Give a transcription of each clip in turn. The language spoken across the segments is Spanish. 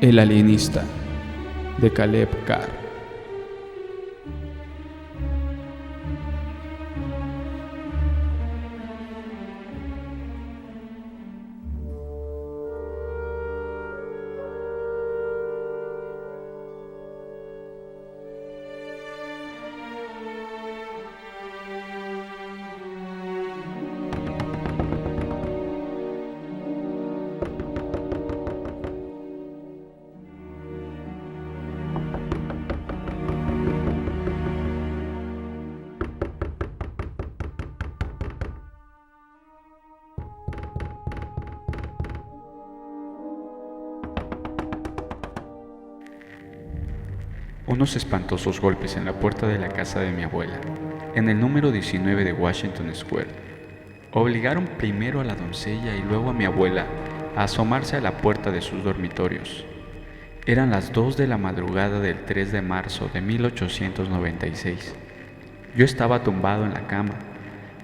El alienista, de Caleb Carr. Unos espantosos golpes en la puerta de la casa de mi abuela, en el número 19 de Washington Square, obligaron primero a la doncella y luego a mi abuela a asomarse a la puerta de sus dormitorios. Eran las 2 de la madrugada del 3 de marzo de 1896. Yo estaba tumbado en la cama,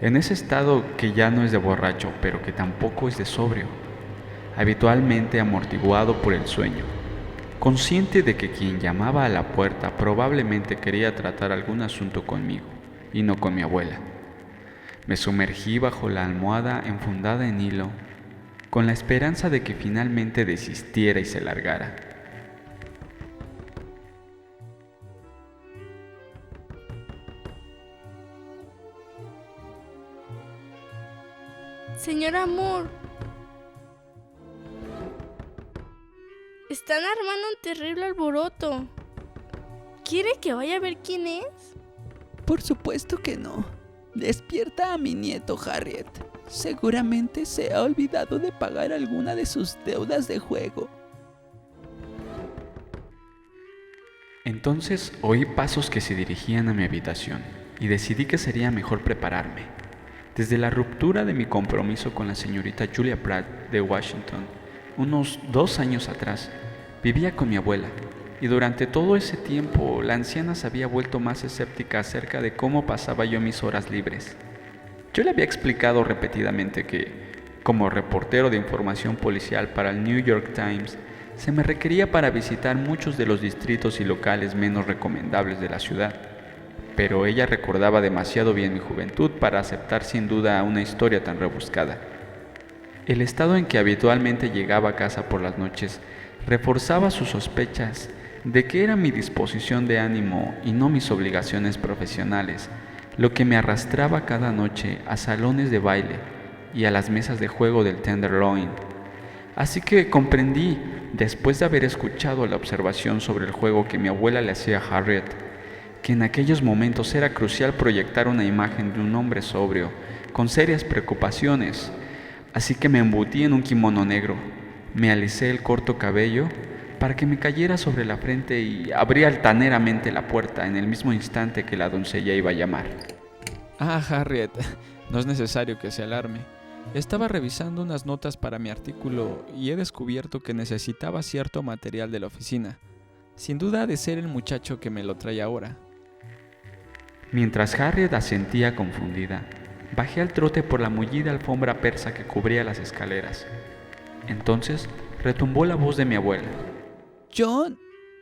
en ese estado que ya no es de borracho, pero que tampoco es de sobrio, habitualmente amortiguado por el sueño, consciente de que quien llamaba a la puerta probablemente quería tratar algún asunto conmigo, y no con mi abuela. Me sumergí bajo la almohada enfundada en hilo, con la esperanza de que finalmente desistiera y se largara. Señora Moore, están armando un terrible alboroto. ¿Quiere que vaya a ver quién es? Por supuesto que no. Despierta a mi nieto Harriet. Seguramente se ha olvidado de pagar alguna de sus deudas de juego. Entonces oí pasos que se dirigían a mi habitación y decidí que sería mejor prepararme. Desde la ruptura de mi compromiso con la señorita Julia Pratt de Washington, unos 2 años atrás, vivía con mi abuela, y durante todo ese tiempo la anciana se había vuelto más escéptica acerca de cómo pasaba yo mis horas libres. Yo le había explicado repetidamente que, como reportero de información policial para el New York Times, se me requería para visitar muchos de los distritos y locales menos recomendables de la ciudad, pero ella recordaba demasiado bien mi juventud para aceptar sin duda una historia tan rebuscada. El estado en que habitualmente llegaba a casa por las noches reforzaba sus sospechas de que era mi disposición de ánimo y no mis obligaciones profesionales lo que me arrastraba cada noche a salones de baile y a las mesas de juego del Tenderloin. Así que comprendí, después de haber escuchado la observación sobre el juego que mi abuela le hacía a Harriet, que en aquellos momentos era crucial proyectar una imagen de un hombre sobrio, con serias preocupaciones. Así que me embutí en un kimono negro, me alicé el corto cabello para que me cayera sobre la frente y abrí altaneramente la puerta en el mismo instante que la doncella iba a llamar. Harriet, no es necesario que se alarme. Estaba revisando unas notas para mi artículo y he descubierto que necesitaba cierto material de la oficina. Sin duda ha de ser el muchacho que me lo trae ahora. Mientras Harriet asentía confundida, bajé al trote por la mullida alfombra persa que cubría las escaleras. Entonces retumbó la voz de mi abuela. John,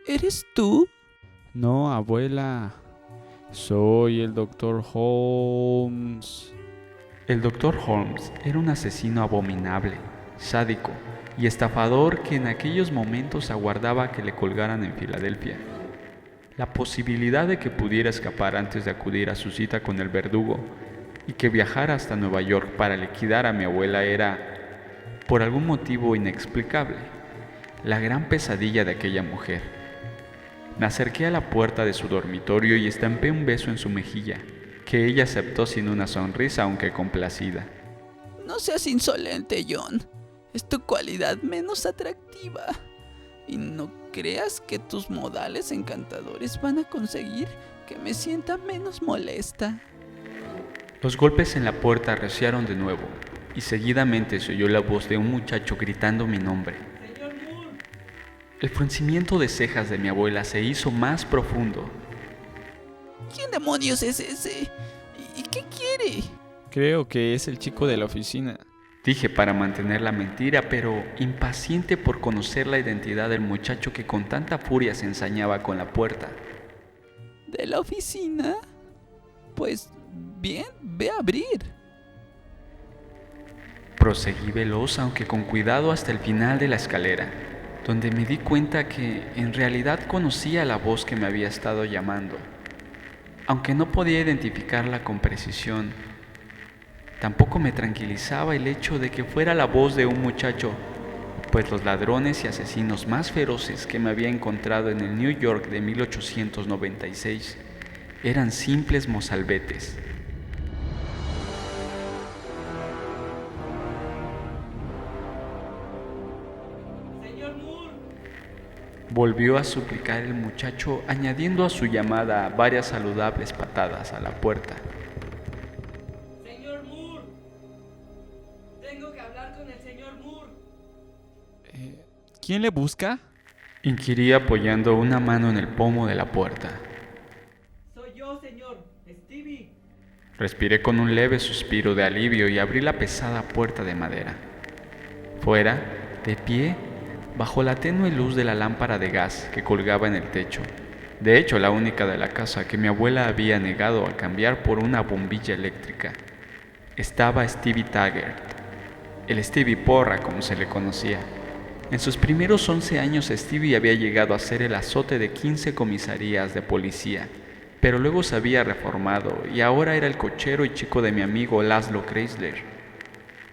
¿eres tú? No, abuela. Soy el Dr. Holmes. El Dr. Holmes era un asesino abominable, sádico y estafador que en aquellos momentos aguardaba que le colgaran en Filadelfia. La posibilidad de que pudiera escapar antes de acudir a su cita con el verdugo y que viajara hasta Nueva York para liquidar a mi abuela era, por algún motivo inexplicable, la gran pesadilla de aquella mujer. Me acerqué a la puerta de su dormitorio y estampé un beso en su mejilla, que ella aceptó sin una sonrisa, aunque complacida. No seas insolente, John. Es tu cualidad menos atractiva. Y no creas que tus modales encantadores van a conseguir que me sienta menos molesta. Los golpes en la puerta arreciaron de nuevo, y seguidamente se oyó la voz de un muchacho gritando mi nombre. El fruncimiento de cejas de mi abuela se hizo más profundo. ¿Quién demonios es ese? ¿Y qué quiere? Creo que es el chico de la oficina. dije para mantener la mentira, pero impaciente por conocer la identidad del muchacho que con tanta furia se ensañaba con la puerta. ¿De la oficina? Pues bien, ve a abrir. Proseguí veloz, aunque con cuidado, hasta el final de la escalera, donde me di cuenta que en realidad conocía la voz que me había estado llamando. Aunque no podía identificarla con precisión, tampoco me tranquilizaba el hecho de que fuera la voz de un muchacho, pues los ladrones y asesinos más feroces que me había encontrado en el New York de 1896 eran simples mozalbetes. Señor Moore, Volvió a suplicar el muchacho, añadiendo a su llamada varias saludables patadas a la puerta. señor Moore. Tengo que hablar con el señor Moore. ¿Quién le busca? Inquirí apoyando una mano en el pomo de la puerta. Soy yo, señor. Stevie. Respiré con un leve suspiro de alivio y abrí la pesada puerta de madera. Fuera, de pie, bajo la tenue luz de la lámpara de gas que colgaba en el techo, de hecho la única de la casa que mi abuela había negado a cambiar por una bombilla eléctrica, estaba Stevie Taggart, el Stevie Porra como se le conocía. En sus primeros 11 años Stevie había llegado a ser el azote de 15 comisarías de policía, pero luego se había reformado y ahora era el cochero y chico de mi amigo Laszlo Kreisler.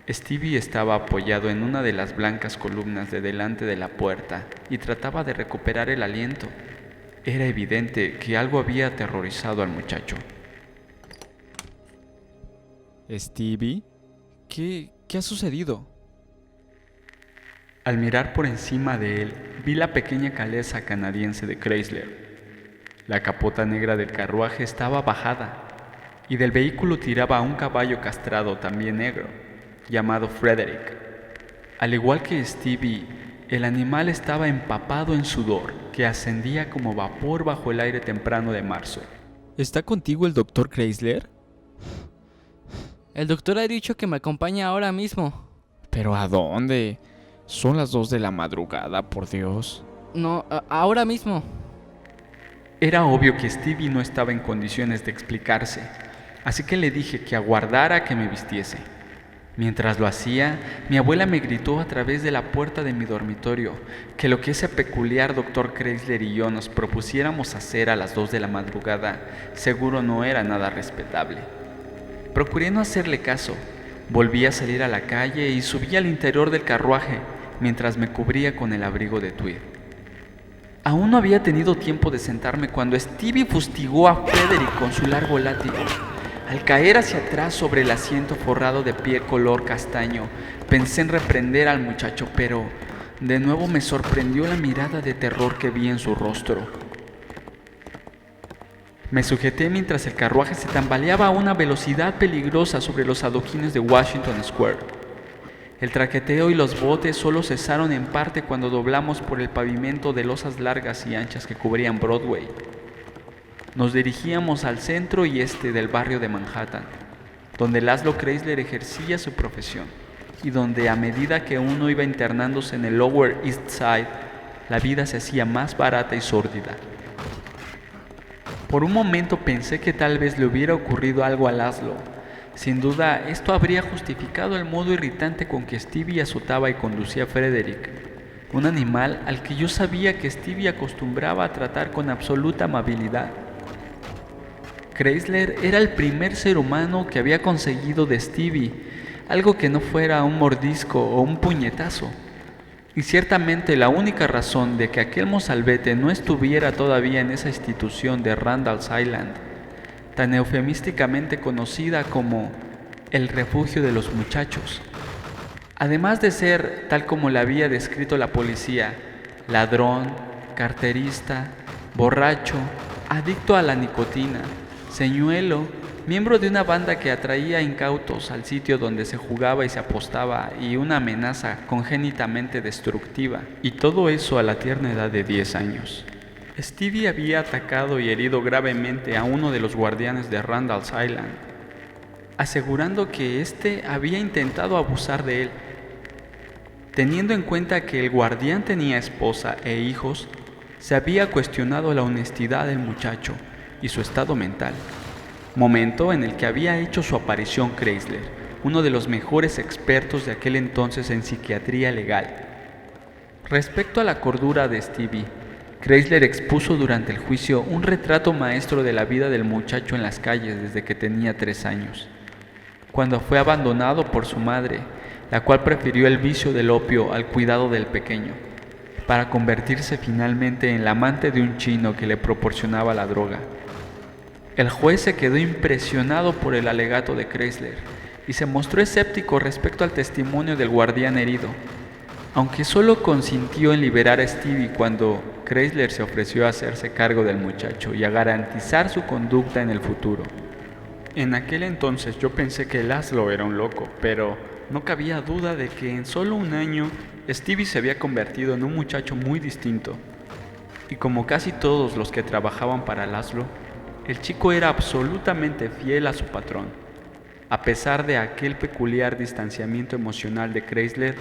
Stevie estaba apoyado en una de las blancas columnas de delante de la puerta y trataba de recuperar el aliento. Era evidente que algo había aterrorizado al muchacho. ¿Stevie? ¿Qué ha sucedido? Al mirar por encima de él, vi la pequeña calesa canadiense de Chrysler. La capota negra del carruaje estaba bajada y del vehículo tiraba a un caballo castrado también negro, llamado Frederick. Al igual que Stevie, el animal estaba empapado en sudor que ascendía como vapor bajo el aire temprano de marzo. ¿Está contigo el doctor Kreisler? El doctor ha dicho que me acompaña ahora mismo. ¿Pero a dónde? Son las 2 de la madrugada, por Dios. No, ahora mismo. Era obvio que Stevie no estaba en condiciones de explicarse, así que le dije que aguardara a que me vistiese. Mientras lo hacía, mi abuela me gritó a través de la puerta de mi dormitorio que lo que ese peculiar doctor Kreisler y yo nos propusiéramos hacer a las 2 de la madrugada seguro no era nada respetable. Procuré no hacerle caso. Volví a salir a la calle y subí al interior del carruaje mientras me cubría con el abrigo de tweed. Aún no había tenido tiempo de sentarme cuando Stevie fustigó a Frederick con su largo látigo. Al caer hacia atrás sobre el asiento forrado de piel color castaño, pensé en reprender al muchacho, pero de nuevo me sorprendió la mirada de terror que vi en su rostro. Me sujeté mientras el carruaje se tambaleaba a una velocidad peligrosa sobre los adoquines de Washington Square. El traqueteo y los botes solo cesaron en parte cuando doblamos por el pavimento de losas largas y anchas que cubrían Broadway. Nos dirigíamos al centro y este del barrio de Manhattan, donde Laszlo Kreisler ejercía su profesión y donde a medida que uno iba internándose en el Lower East Side, la vida se hacía más barata y sórdida. Por un momento pensé que tal vez le hubiera ocurrido algo a Laszlo. Sin duda, esto habría justificado el modo irritante con que Stevie azotaba y conducía a Frederick, un animal al que yo sabía que Stevie acostumbraba a tratar con absoluta amabilidad. Kreisler era el primer ser humano que había conseguido de Stevie algo que no fuera un mordisco o un puñetazo. Y ciertamente la única razón de que aquel mozalbete no estuviera todavía en esa institución de Randall's Island, tan eufemísticamente conocida como el refugio de los muchachos. Además de ser, tal como la había descrito la policía, ladrón, carterista, borracho, adicto a la nicotina, señuelo, miembro de una banda que atraía incautos al sitio donde se jugaba y se apostaba y una amenaza congénitamente destructiva, y todo eso a la tierna edad de 10 años. Stevie había atacado y herido gravemente a uno de los guardianes de Randall's Island. asegurando que éste había intentado abusar de él. Teniendo en cuenta que el guardián tenía esposa e hijos, se había cuestionado la honestidad del muchacho y su estado mental, momento en el que había hecho su aparición Chrysler, uno de los mejores expertos de aquel entonces en psiquiatría legal. Respecto a la cordura de Stevie, Chrysler expuso durante el juicio un retrato maestro de la vida del muchacho en las calles desde que tenía 3 años, cuando fue abandonado por su madre, la cual prefirió el vicio del opio al cuidado del pequeño, para convertirse finalmente en la amante de un chino que le proporcionaba la droga. El juez se quedó impresionado por el alegato de Chrysler y se mostró escéptico respecto al testimonio del guardián herido, aunque solo consintió en liberar a Stevie cuando Chrysler se ofreció a hacerse cargo del muchacho y a garantizar su conducta en el futuro. En aquel entonces yo pensé que Laszlo era un loco, pero no cabía duda de que en solo un año Stevie se había convertido en un muchacho muy distinto. Y como casi todos los que trabajaban para Laszlo, el chico era absolutamente fiel a su patrón, a pesar de aquel peculiar distanciamiento emocional de Chrysler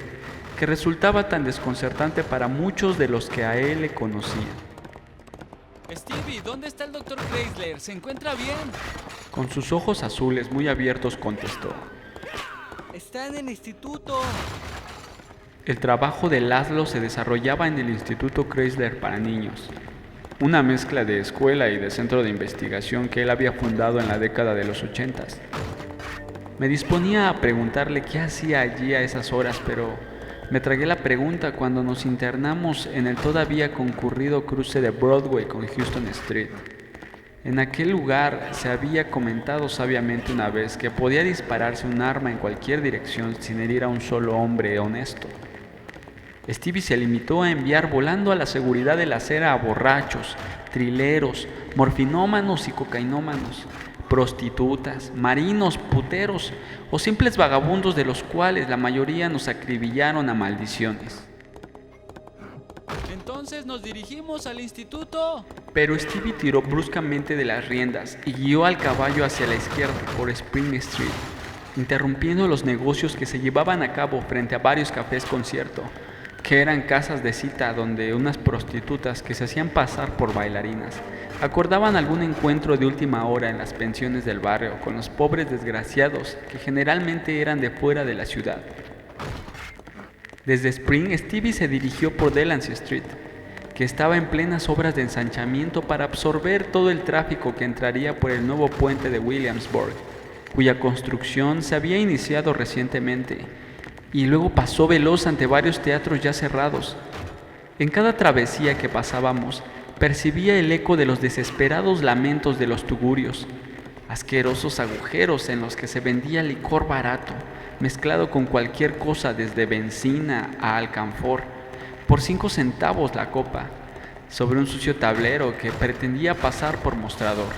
que resultaba tan desconcertante para muchos de los que a él le conocían. Stevie, ¿dónde está el doctor Chrysler? ¿Se encuentra bien? Con sus ojos azules muy abiertos contestó: Está en el instituto. El trabajo de Laszlo se desarrollaba en el Instituto Chrysler para niños, una mezcla de escuela y de centro de investigación que él había fundado en la década de los 80. Me disponía a preguntarle qué hacía allí a esas horas, pero me tragué la pregunta cuando nos internamos en el todavía concurrido cruce de Broadway con Houston Street. En aquel lugar se había comentado sabiamente una vez que podía dispararse un arma en cualquier dirección sin herir a un solo hombre honesto. Stevie se limitó a enviar volando a la seguridad de la acera a borrachos, trileros, morfinómanos y cocainómanos, prostitutas, marinos, puteros o simples vagabundos, de los cuales la mayoría nos acribillaron a maldiciones. Entonces nos dirigimos al instituto. Pero Stevie tiró bruscamente de las riendas y guió al caballo hacia la izquierda por Spring Street, interrumpiendo los negocios que se llevaban a cabo frente a varios cafés concierto, que eran casas de cita donde unas prostitutas que se hacían pasar por bailarinas acordaban algún encuentro de última hora en las pensiones del barrio con los pobres desgraciados que generalmente eran de fuera de la ciudad. Desde Spring, Stevie se dirigió por Delancey Street, que estaba en plenas obras de ensanchamiento para absorber todo el tráfico que entraría por el nuevo puente de Williamsburg, cuya construcción se había iniciado recientemente, y luego pasó veloz ante varios teatros ya cerrados. En cada travesía que pasábamos, percibía el eco de los desesperados lamentos de los tugurios, asquerosos agujeros en los que se vendía licor barato, mezclado con cualquier cosa desde benzina a alcanfor, por 5 centavos la copa, sobre un sucio tablero que pretendía pasar por mostrador.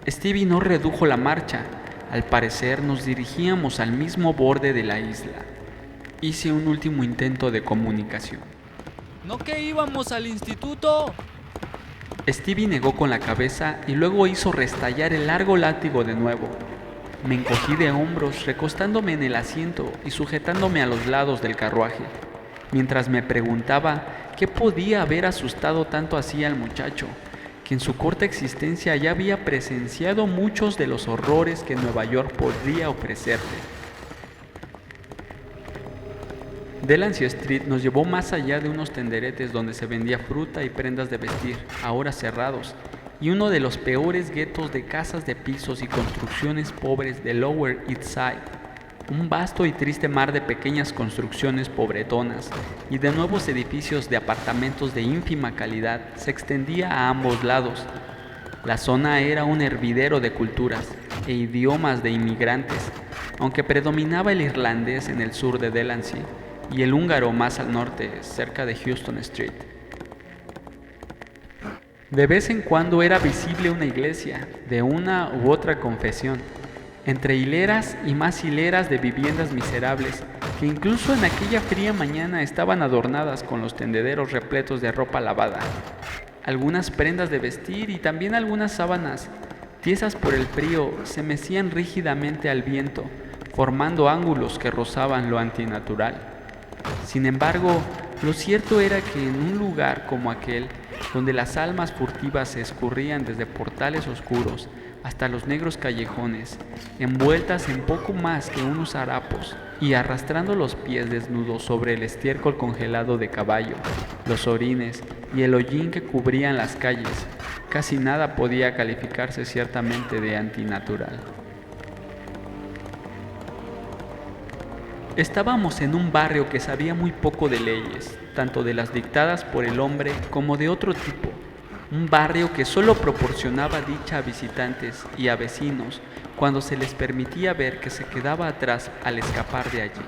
Stevie no redujo la marcha. Al parecer nos dirigíamos al mismo borde de la isla. Hice un último intento de comunicación. ¿No que íbamos al instituto? Stevie negó con la cabeza y luego hizo restallar el largo látigo de nuevo. Me encogí de hombros, recostándome en el asiento y sujetándome a los lados del carruaje, mientras me preguntaba qué podía haber asustado tanto así al muchacho, que en su corta existencia ya había presenciado muchos de los horrores que Nueva York podría ofrecerle. Delancey Street nos llevó más allá de unos tenderetes donde se vendía fruta y prendas de vestir, ahora cerrados, y uno de los peores guetos de casas de pisos y construcciones pobres de Lower East Side, un vasto y triste mar de pequeñas construcciones pobretonas y de nuevos edificios de apartamentos de ínfima calidad se extendía a ambos lados. La zona era un hervidero de culturas e idiomas de inmigrantes, aunque predominaba el irlandés en el sur de Delancey y el húngaro más al norte, cerca de Houston Street. De vez en cuando era visible una iglesia de una u otra confesión, entre hileras y más hileras de viviendas miserables, que incluso en aquella fría mañana estaban adornadas con los tendederos repletos de ropa lavada, algunas prendas de vestir y también algunas sábanas, tiesas por el frío, se mecían rígidamente al viento, formando ángulos que rozaban lo antinatural. Sin embargo, lo cierto era que en un lugar como aquel, donde las almas furtivas se escurrían desde portales oscuros hasta los negros callejones, envueltas en poco más que unos harapos y arrastrando los pies desnudos sobre el estiércol congelado de caballo, los orines y el hollín que cubrían las calles, casi nada podía calificarse ciertamente de antinatural. Estábamos en un barrio que sabía muy poco de leyes, tanto de las dictadas por el hombre como de otro tipo. Un barrio que solo proporcionaba dicha a visitantes y a vecinos cuando se les permitía ver que se quedaba atrás al escapar de allí.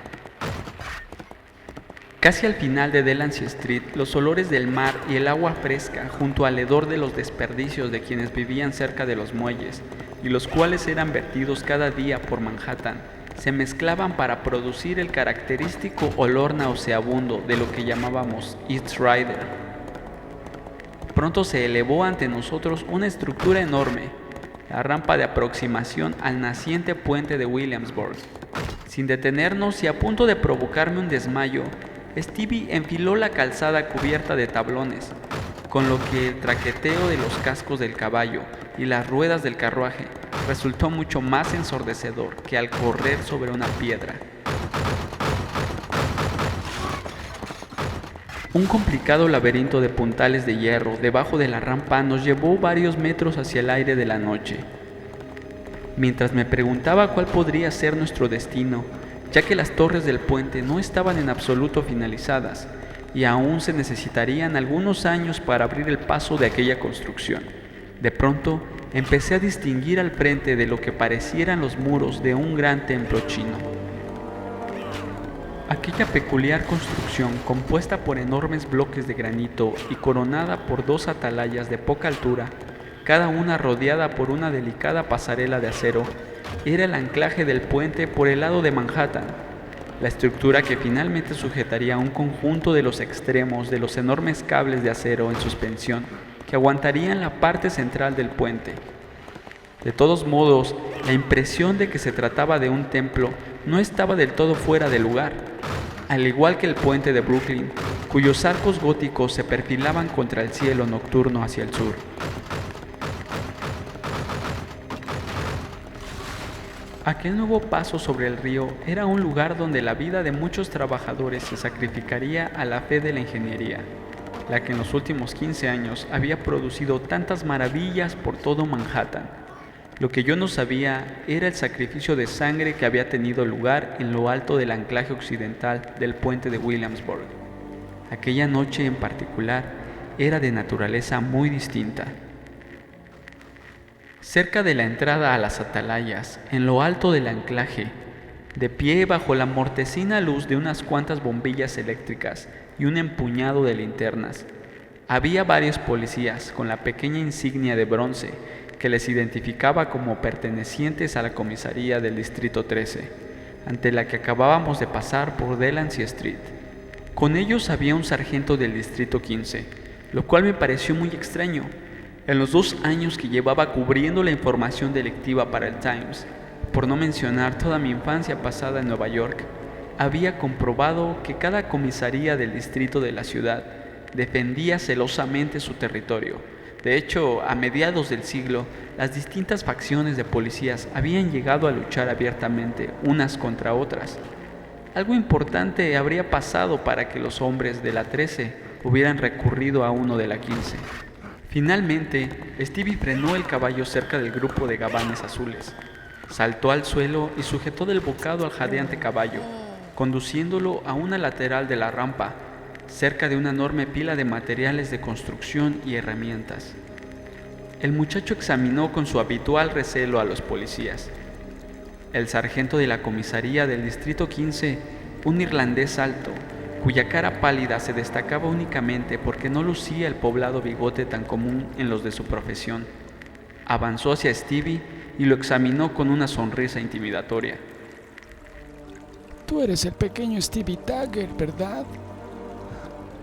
Casi al final de Delancey Street, los olores del mar y el agua fresca junto al hedor de los desperdicios de quienes vivían cerca de los muelles, y los cuales eran vertidos cada día por Manhattan, se mezclaban para producir el característico olor nauseabundo de lo que llamábamos East Rider. Pronto se elevó ante nosotros una estructura enorme, la rampa de aproximación al naciente puente de Williamsburg. Sin detenernos y a punto de provocarme un desmayo, Stevie enfiló la calzada cubierta de tablones, con lo que el traqueteo de los cascos del caballo y las ruedas del carruaje resultó mucho más ensordecedor que al correr sobre una piedra. Un complicado laberinto de puntales de hierro debajo de la rampa nos llevó varios metros hacia el aire de la noche. Mientras me preguntaba cuál podría ser nuestro destino, ya que las torres del puente no estaban en absoluto finalizadas y aún se necesitarían algunos años para abrir el paso de aquella construcción. De pronto, empecé a distinguir al frente de lo que parecieran los muros de un gran templo chino. Aquella peculiar construcción, compuesta por enormes bloques de granito y coronada por dos atalayas de poca altura, cada una rodeada por una delicada pasarela de acero, era el anclaje del puente por el lado de Manhattan, la estructura que finalmente sujetaría un conjunto de los extremos de los enormes cables de acero en suspensión que aguantarían la parte central del puente. De todos modos, la impresión de que se trataba de un templo no estaba del todo fuera de lugar, al igual que el puente de Brooklyn, cuyos arcos góticos se perfilaban contra el cielo nocturno hacia el sur. Aquel nuevo paso sobre el río era un lugar donde la vida de muchos trabajadores se sacrificaría a la fe de la ingeniería, la que en los últimos 15 años había producido tantas maravillas por todo Manhattan. Lo que yo no sabía era el sacrificio de sangre que había tenido lugar en lo alto del anclaje occidental del puente de Williamsburg. Aquella noche en particular era de naturaleza muy distinta. Cerca de la entrada a las atalayas, en lo alto del anclaje, de pie bajo la mortecina luz de unas cuantas bombillas eléctricas y un empuñado de linternas, había varios policías con la pequeña insignia de bronce que les identificaba como pertenecientes a la comisaría del Distrito 13, ante la que acabábamos de pasar por Delancey Street. Con ellos había un sargento del Distrito 15, lo cual me pareció muy extraño. En los 2 años que llevaba cubriendo la información delictiva para el Times, por no mencionar toda mi infancia pasada en Nueva York, había comprobado que cada comisaría del distrito de la ciudad defendía celosamente su territorio. De hecho, a mediados del siglo, las distintas facciones de policías habían llegado a luchar abiertamente unas contra otras. Algo importante habría pasado para que los hombres de la 13 hubieran recurrido a uno de la 15. Finalmente, Stevie frenó el caballo cerca del grupo de gabanes azules. Saltó al suelo y sujetó del bocado al jadeante caballo, conduciéndolo a una lateral de la rampa, cerca de una enorme pila de materiales de construcción y herramientas. El muchacho examinó con su habitual recelo a los policías. El sargento de la comisaría del Distrito 15, un irlandés alto, cuya cara pálida se destacaba únicamente porque no lucía el poblado bigote tan común en los de su profesión, avanzó hacia Stevie y lo examinó con una sonrisa intimidatoria. Tú eres el pequeño Stevie Taggart, ¿verdad?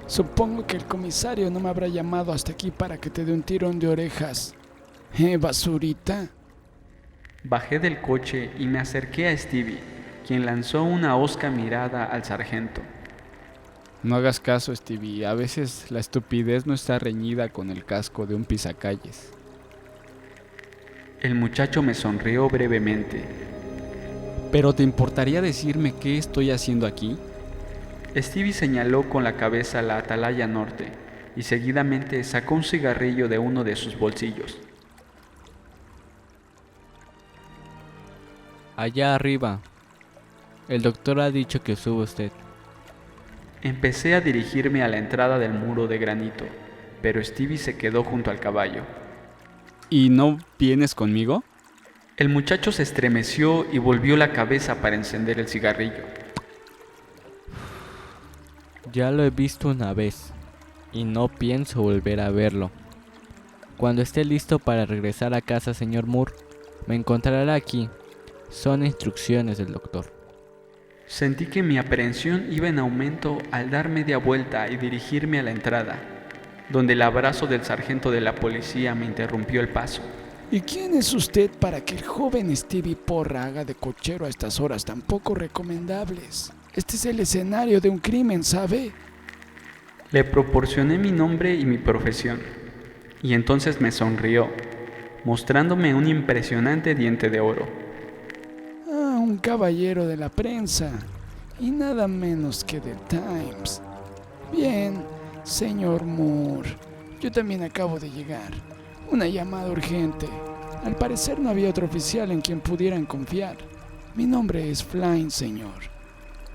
Supongo que el comisario no me habrá llamado hasta aquí para que te dé un tirón de orejas. Basurita. Bajé del coche y me acerqué a Stevie, quien lanzó una hosca mirada al sargento. No hagas caso, Stevie. A veces la estupidez no está reñida con el casco de un pisacalles. El muchacho me sonrió brevemente. ¿Pero te importaría decirme qué estoy haciendo aquí? Stevie señaló con la cabeza la atalaya norte y seguidamente sacó un cigarrillo de uno de sus bolsillos. Allá arriba. El doctor ha dicho que suba usted. Empecé a dirigirme a la entrada del muro de granito, pero Stevie se quedó junto al caballo. ¿Y no vienes conmigo? El muchacho se estremeció y volvió la cabeza para encender el cigarrillo. Ya lo he visto una vez y no pienso volver a verlo. Cuando esté listo para regresar a casa, señor Moore, me encontrará aquí. Son instrucciones del doctor. Sentí que mi aprehensión iba en aumento al dar media vuelta y dirigirme a la entrada, donde el abrazo del sargento de la policía me interrumpió el paso. ¿Y quién es usted para que el joven Stevie Porra haga de cochero a estas horas tan poco recomendables? Este es el escenario de un crimen, ¿sabe? Le proporcioné mi nombre y mi profesión, y entonces me sonrió, mostrándome un impresionante diente de oro. Ah, un caballero de la prensa, y nada menos que del Times. Bien, señor Moore, yo también acabo de llegar. Una llamada urgente. Al parecer no había otro oficial en quien pudieran confiar. Mi nombre es Flynn, señor.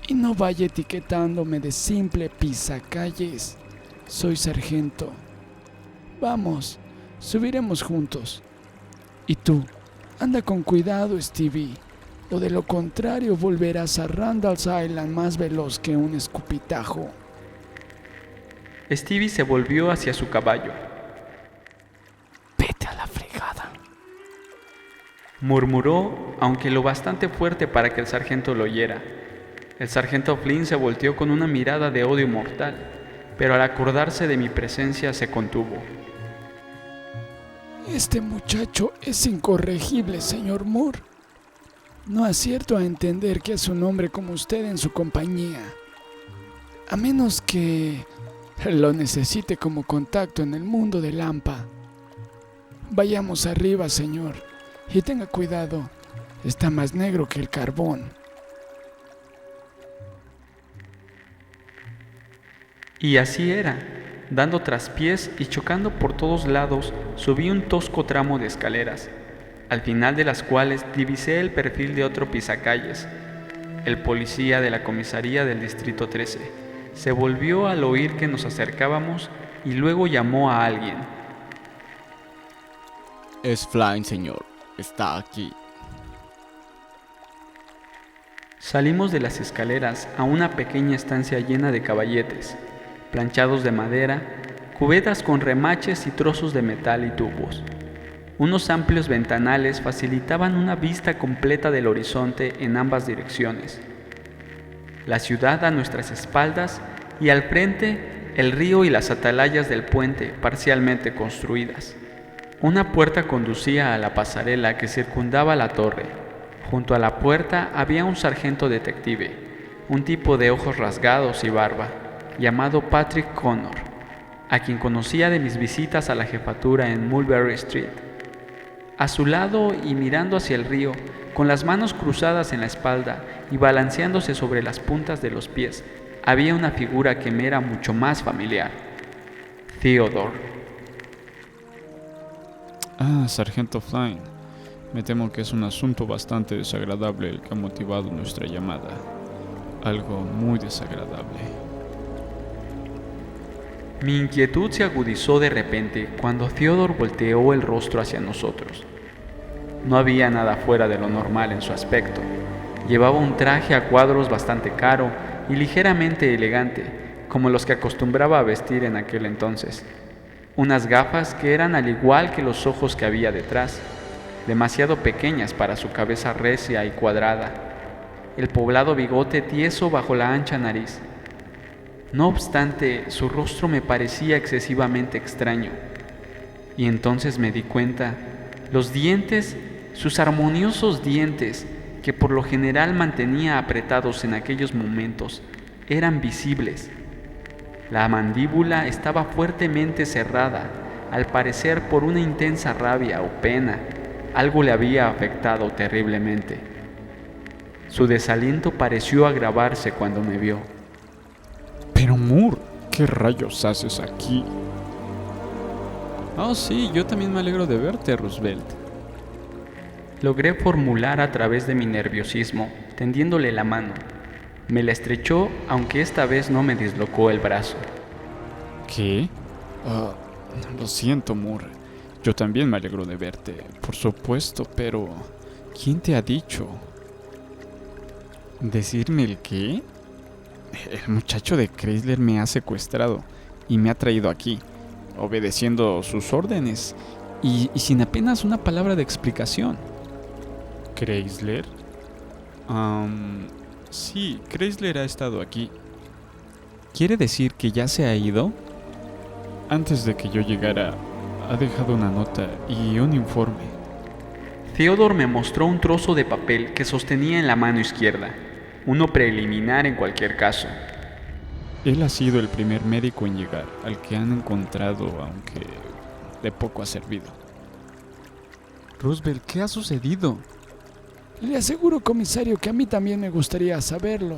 Y no vaya etiquetándome de simple pisacalles. Soy sargento. Vamos, subiremos juntos. Y tú, anda con cuidado, Stevie. O de lo contrario volverás a Randall's Island más veloz que un escupitajo. Stevie se volvió hacia su caballo. Vete a la fregada, Murmuró, aunque lo bastante fuerte para que el sargento lo oyera. El sargento Flynn se volteó con una mirada de odio mortal, pero al acordarse de mi presencia se contuvo. Este muchacho es incorregible, señor Moore. No acierto a entender que es un hombre como usted en su compañía. A menos que lo necesite como contacto en el mundo de Lampa. Vayamos arriba, señor, y tenga cuidado. Está más negro que el carbón. Y así era. Dando traspiés y chocando por todos lados, subí un tosco tramo de escaleras, al final de las cuales divisé el perfil de otro pisacalles. El policía de la comisaría del Distrito 13 se volvió al oír que nos acercábamos y luego llamó a alguien. Es Flynn, señor. Está aquí. Salimos de las escaleras a una pequeña estancia llena de caballetes, planchados de madera, cubetas con remaches y trozos de metal y tubos. Unos amplios ventanales facilitaban una vista completa del horizonte en ambas direcciones. La ciudad a nuestras espaldas y al frente el río y las atalayas del puente parcialmente construidas. Una puerta conducía a la pasarela que circundaba la torre. Junto a la puerta había un sargento detective, un tipo de ojos rasgados y barba, llamado Patrick Connor, a quien conocía de mis visitas a la jefatura en Mulberry Street. A su lado y mirando hacia el río, con las manos cruzadas en la espalda y balanceándose sobre las puntas de los pies, había una figura que me era mucho más familiar. Theodore. Ah, sargento Flynn. Me temo que es un asunto bastante desagradable el que ha motivado nuestra llamada. Algo muy desagradable. Mi inquietud se agudizó de repente cuando Theodore volteó el rostro hacia nosotros. No había nada fuera de lo normal en su aspecto. Llevaba un traje a cuadros bastante caro y ligeramente elegante, como los que acostumbraba a vestir en aquel entonces. Unas gafas que eran al igual que los ojos que había detrás, demasiado pequeñas para su cabeza recia y cuadrada. El poblado bigote tieso bajo la ancha nariz. No obstante, su rostro me parecía excesivamente extraño. Y entonces me di cuenta, los dientes sus armoniosos dientes, que por lo general mantenía apretados en aquellos momentos, eran visibles. La mandíbula estaba fuertemente cerrada, al parecer por una intensa rabia o pena. Algo le había afectado terriblemente. Su desaliento pareció agravarse cuando me vio. Pero Moore, ¿qué rayos haces aquí? Oh, sí, yo también me alegro de verte, Roosevelt. Logré formular a través de mi nerviosismo, tendiéndole la mano. Me la estrechó, aunque esta vez no me dislocó el brazo. ¿Qué? Lo siento, Moore. Yo también me alegro de verte, por supuesto, pero ¿quién te ha dicho? ¿Decirme el qué? El muchacho de Chrysler me ha secuestrado y me ha traído aquí, obedeciendo sus órdenes y sin apenas una palabra de explicación. ¿Chrysler? Sí, Chrysler ha estado aquí. ¿Quiere decir que ya se ha ido? Antes de que yo llegara, ha dejado una nota y un informe. Theodore me mostró un trozo de papel que sostenía en la mano izquierda, uno preliminar en cualquier caso. Él ha sido el primer médico en llegar, al que han encontrado, aunque de poco ha servido. Roosevelt, ¿qué ha sucedido? Le aseguro, comisario, que a mí también me gustaría saberlo.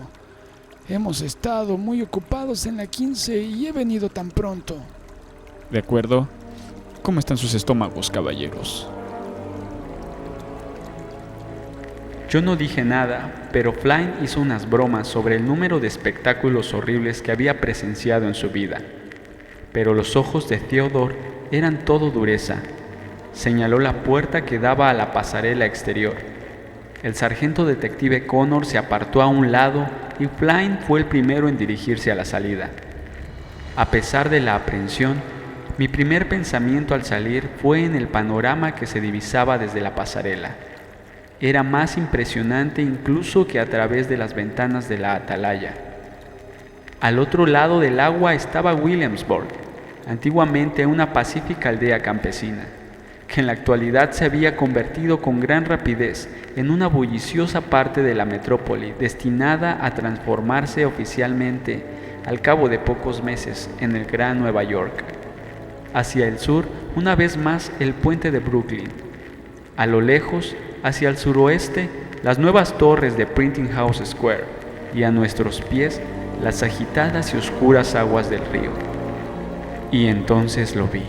Hemos estado muy ocupados en la 15 y he venido tan pronto. ¿De acuerdo? ¿Cómo están sus estómagos, caballeros? Yo no dije nada, pero Flynn hizo unas bromas sobre el número de espectáculos horribles que había presenciado en su vida. Pero los ojos de Theodore eran todo dureza. Señaló la puerta que daba a la pasarela exterior. El sargento detective Connor se apartó a un lado y Flynn fue el primero en dirigirse a la salida. A pesar de la aprensión, mi primer pensamiento al salir fue en el panorama que se divisaba desde la pasarela. Era más impresionante incluso que a través de las ventanas de la atalaya. Al otro lado del agua estaba Williamsburg, antiguamente una pacífica aldea campesina, que en la actualidad se había convertido con gran rapidez en una bulliciosa parte de la metrópoli destinada a transformarse oficialmente al cabo de pocos meses en el Gran Nueva York. Hacia el sur, una vez más, el puente de Brooklyn. A lo lejos, hacia el suroeste, las nuevas torres de Printing House Square, y a nuestros pies, las agitadas y oscuras aguas del río. Y entonces lo vi.